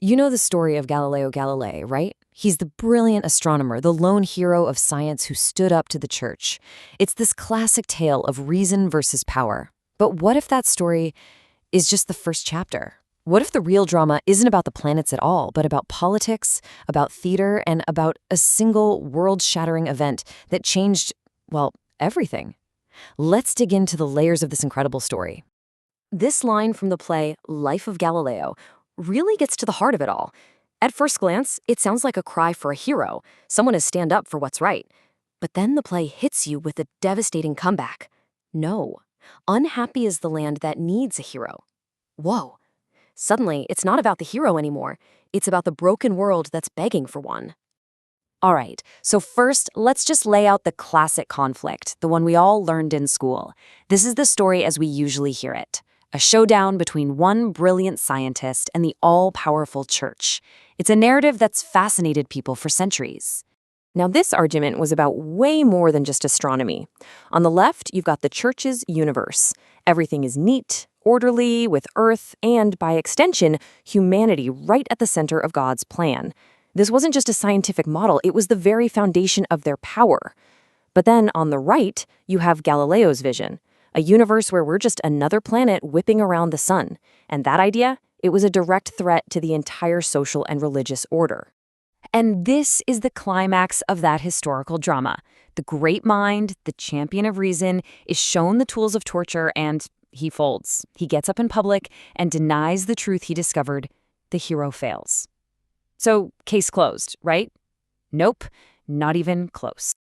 You know the story of Galileo Galilei, right? He's the brilliant astronomer, the lone hero of science who stood up to the church. It's this classic tale of reason versus power. But what if that story is just the first chapter? What if the real drama isn't about the planets at all, but about politics, about theater, and about a single world-shattering event that changed, well, everything? Let's dig into the layers of this incredible story. This line from the play Life of Galileo really gets to the heart of it all. At first glance, it sounds like a cry for a hero, someone to stand up for what's right. But then the play hits you with a devastating comeback. No, unhappy is the land that needs a hero. Whoa. Suddenly, it's not about the hero anymore. It's about the broken world that's begging for one. All right, so first, let's just lay out the classic conflict, the one we all learned in school. This is the story as we usually hear it. A showdown between one brilliant scientist and the all-powerful church. It's a narrative that's fascinated people for centuries. Now, this argument was about way more than just astronomy. On the left, you've got the church's universe. Everything is neat, orderly, with Earth, and, by extension, humanity right at the center of God's plan. This wasn't just a scientific model, it was the very foundation of their power. But then, on the right, you have Galileo's vision. A universe where we're just another planet whipping around the sun. And that idea? It was a direct threat to the entire social and religious order. And this is the climax of that historical drama. The great mind, the champion of reason, is shown the tools of torture and he folds. He gets up in public and denies the truth he discovered. The hero fails. So, case closed, right? Nope, not even close.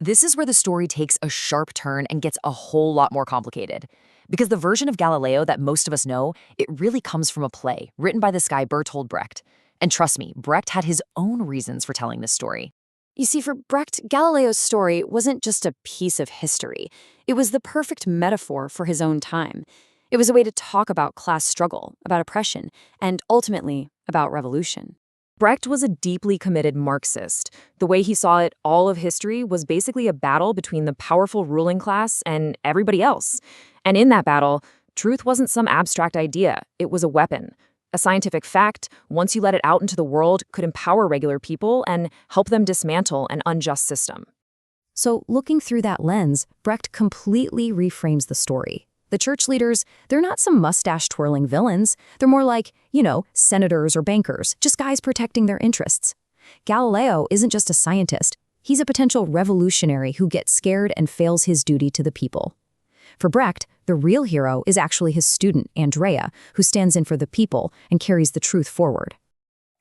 This is where the story takes a sharp turn and gets a whole lot more complicated. Because the version of Galileo that most of us know, it really comes from a play written by this guy Bertolt Brecht. And trust me, Brecht had his own reasons for telling this story. You see, for Brecht, Galileo's story wasn't just a piece of history. It was the perfect metaphor for his own time. It was a way to talk about class struggle, about oppression, and ultimately, about revolution. Brecht was a deeply committed Marxist. The way he saw it, all of history was basically a battle between the powerful ruling class and everybody else. And in that battle, truth wasn't some abstract idea. It was a weapon. A scientific fact, once you let it out into the world, could empower regular people and help them dismantle an unjust system. So, looking through that lens, Brecht completely reframes the story. The church leaders, they're not some mustache-twirling villains. They're more like, senators or bankers, just guys protecting their interests. Galileo isn't just a scientist. He's a potential revolutionary who gets scared and fails his duty to the people. For Brecht, the real hero is actually his student, Andrea, who stands in for the people and carries the truth forward.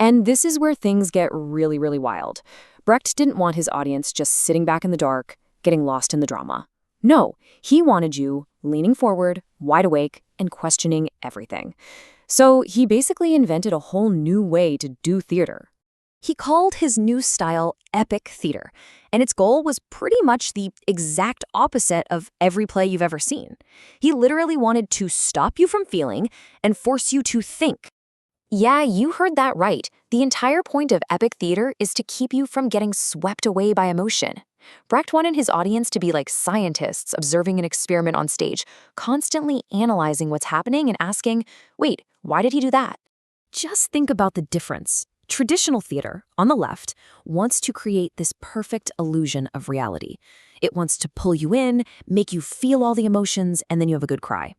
And this is where things get really, really wild. Brecht didn't want his audience just sitting back in the dark, getting lost in the drama. No, he wanted you leaning forward, wide awake, and questioning everything. So he basically invented a whole new way to do theater. He called his new style epic theater, and its goal was pretty much the exact opposite of every play you've ever seen. He literally wanted to stop you from feeling and force you to think. Yeah, you heard that right. The entire point of epic theater is to keep you from getting swept away by emotion. Brecht wanted his audience to be like scientists observing an experiment on stage, constantly analyzing what's happening and asking, wait, why did he do that? Just think about the difference. Traditional theater, on the left, wants to create this perfect illusion of reality. It wants to pull you in, make you feel all the emotions, and then you have a good cry.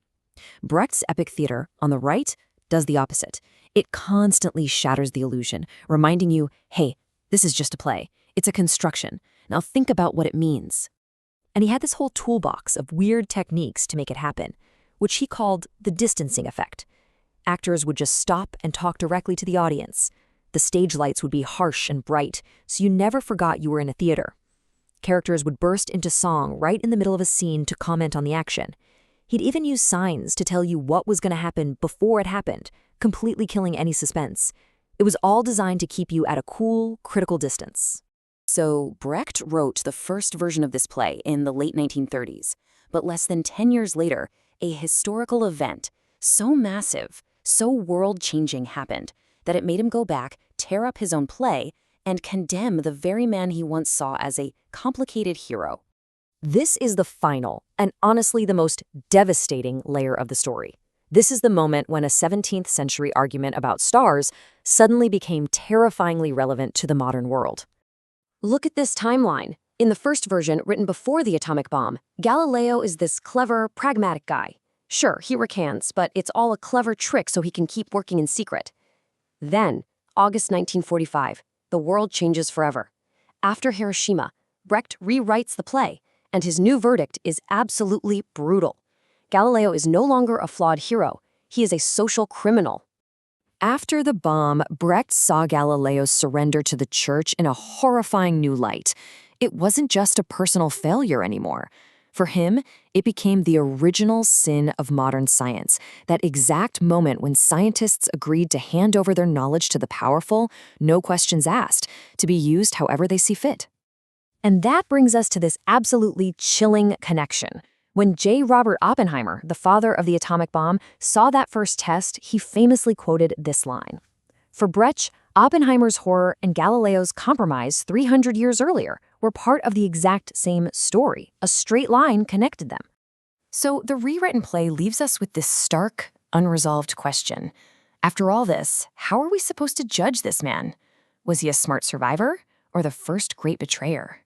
Brecht's epic theater, on the right, does the opposite. It constantly shatters the illusion, reminding you, hey, this is just a play. It's a construction. Now think about what it means. And he had this whole toolbox of weird techniques to make it happen, which he called the distancing effect. Actors would just stop and talk directly to the audience. The stage lights would be harsh and bright, so you never forgot you were in a theater. Characters would burst into song right in the middle of a scene to comment on the action. He'd even use signs to tell you what was going to happen before it happened, completely killing any suspense. It was all designed to keep you at a cool, critical distance. So Brecht wrote the first version of this play in the late 1930s, but less than 10 years later, a historical event so massive, so world-changing happened that it made him go back, tear up his own play, and condemn the very man he once saw as a complicated hero. This is the final, and honestly the most devastating layer of the story. This is the moment when a 17th century argument about stars suddenly became terrifyingly relevant to the modern world. Look at this timeline. In the first version, written before the atomic bomb, Galileo is this clever, pragmatic guy. Sure, he recants, but it's all a clever trick so he can keep working in secret. Then, August 1945, the world changes forever. After Hiroshima, Brecht rewrites the play, and his new verdict is absolutely brutal. Galileo is no longer a flawed hero. He is a social criminal. After the bomb, Brecht saw Galileo's surrender to the church in a horrifying new light. It wasn't just a personal failure anymore. For him, it became the original sin of modern science, that exact moment when scientists agreed to hand over their knowledge to the powerful, no questions asked, to be used however they see fit. And that brings us to this absolutely chilling connection. When J. Robert Oppenheimer, the father of the atomic bomb, saw that first test, he famously quoted this line. For Brecht, Oppenheimer's horror and Galileo's compromise 300 years earlier were part of the exact same story. A straight line connected them. So the rewritten play leaves us with this stark, unresolved question. After all this, how are we supposed to judge this man? Was he a smart survivor or the first great betrayer?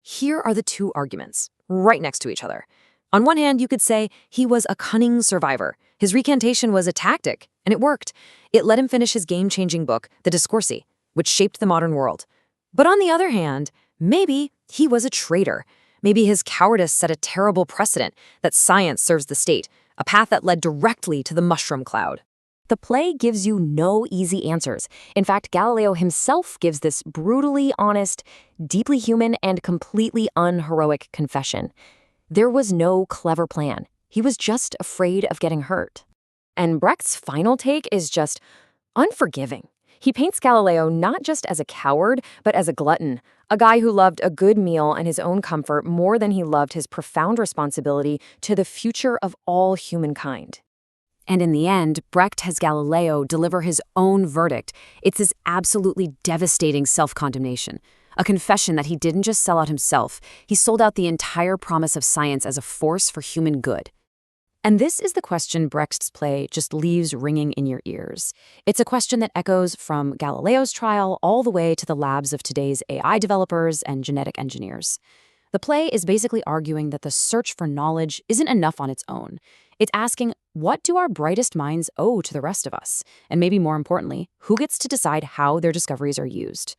Here are the two arguments, right next to each other. On one hand, you could say he was a cunning survivor. His recantation was a tactic, and it worked. It let him finish his game-changing book, The Discorsi, which shaped the modern world. But on the other hand, maybe he was a traitor. Maybe his cowardice set a terrible precedent that science serves the state, a path that led directly to the mushroom cloud. The play gives you no easy answers. In fact, Galileo himself gives this brutally honest, deeply human, and completely unheroic confession. There was no clever plan. He was just afraid of getting hurt. And Brecht's final take is just unforgiving. He paints Galileo not just as a coward, but as a glutton, a guy who loved a good meal and his own comfort more than he loved his profound responsibility to the future of all humankind. And in the end, Brecht has Galileo deliver his own verdict. It's this absolutely devastating self-condemnation, a confession that he didn't just sell out himself, he sold out the entire promise of science as a force for human good. And this is the question Brecht's play just leaves ringing in your ears. It's a question that echoes from Galileo's trial all the way to the labs of today's AI developers and genetic engineers. The play is basically arguing that the search for knowledge isn't enough on its own. It's asking, what do our brightest minds owe to the rest of us? And maybe more importantly, who gets to decide how their discoveries are used?